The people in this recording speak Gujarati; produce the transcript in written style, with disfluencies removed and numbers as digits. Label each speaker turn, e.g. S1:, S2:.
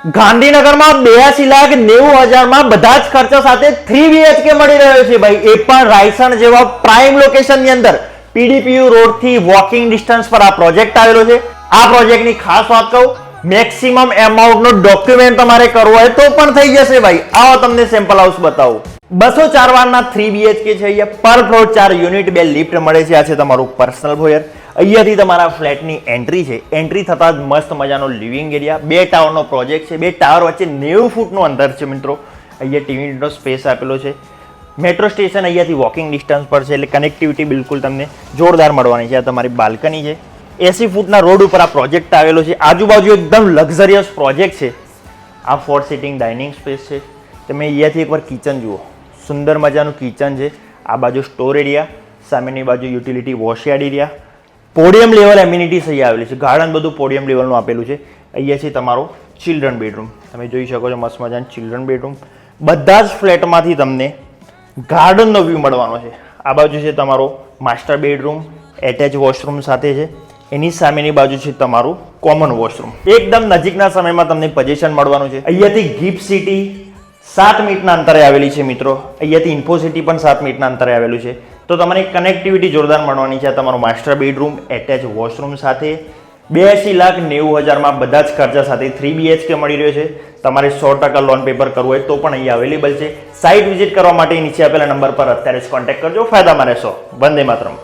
S1: ગાંધીનગરમાં 82,90,000 બધા જ ખર્ચા સાથે 3 BHK મળી રહ્યો છે ભાઈ, એ પણ રાયસણ જેવા પ્રાઇમ લોકેશનની અંદર PDPU રોડ થી વોકિંગ ડિસ્ટન્સ પર આ પ્રોજેક્ટ આવેલો છે. આ પ્રોજેક્ટની ખાસ વાત કહું, મેક્સિમમ એમાઉન્ટ નો ડોક્યુમેન્ટ તમારે કરવો હોય તો પણ થઈ જશે ભાઈ. આવો તમને સેમ્પલ હાઉસ બતાવું. 204 વારના 3 BHK છે. અહીંયા પર ફ્લોર 4 યુનિટ, 2 લિફ્ટ મળે છે. આ છે તમારું પર્સનલ ફોયર. અહીંયાથી તમારા ફ્લેટની એન્ટ્રી છે. એન્ટ્રી થતા જ મસ્ત મજાનો લિવિંગ એરિયા, 2 ટાવરનો પ્રોજેક્ટ છે. 2 ટાવર વચ્ચે 90 ફૂટનું અંતર છે મિત્રો. અહીંયા ટીવીનો સ્પેસ આપેલો છે. મેટ્રો સ્ટેશન અહીંયાથી વોકિંગ ડિસ્ટન્સ પર છે, એટલે કનેક્ટિવિટી બિલકુલ તમને જોરદાર મળવાની છે. આ તમારી બાલ્કની છે. 80 ફૂટના રોડ ઉપર આ પ્રોજેક્ટ આવેલો છે. આજુબાજુ એકદમ લક્ઝરિયસ પ્રોજેક્ટ છે. આ 4 સિટિંગ ડાઇનિંગ સ્પેસ છે. તમે અહીંયાથી એકવાર કિચન જુઓ, સુંદર મજાનું કિચન છે. આ બાજુ સ્ટોર એરિયા, સામેની બાજુ utility wash yard area, podium level amenities અહીંયા આવેલી છે. ગાર્ડન બધું પોડિયમ લેવલનું આપેલું છે. અહીંયા છે તમારો ચિલ્ડ્રન બેડરૂમ. તમે જોઈ શકો છો મસ્ત મજાનું ચિલ્ડ્રન બેડરૂમ. બધા જ ફ્લેટમાંથી તમને ગાર્ડનનો વ્યૂ મળવાનો છે. આ બાજુ છે તમારો માસ્ટર બેડરૂમ, એટેચ વોશરૂમ સાથે છે. એની સામેની બાજુ છે તમારું કોમન વોશરૂમ. એકદમ નજીકના સમયમાં તમને પોઝિશન મળવાનું છે. અહીંયાથી ગિફ્ટ સિટી 7 મિનિટના અંતરે આવેલી છે મિત્રો. અહીંયાથી ઇન્ફો સિટી પણ 7 મિનિટના અંતરે આવેલું છે. તો તમને કનેક્ટિવિટી જોરદાર મળવાની છે. તમારો માસ્ટર બેડરૂમ, એટેચ વોશરૂમ સાથે 82,90,000 બધા જ ખર્ચા સાથે 3 BHK મળી રહ્યો છે. તમારે 100% લોન પેપર કરવું હોય તો પણ અહીં અવેલેબલ છે. સાઇટ વિઝિટ કરવા માટે નીચે આપેલા નંબર પર અત્યારે જ કોન્ટેક્ટ કરજો. ફાયદામાં રહેશો. વંદે માતરમ.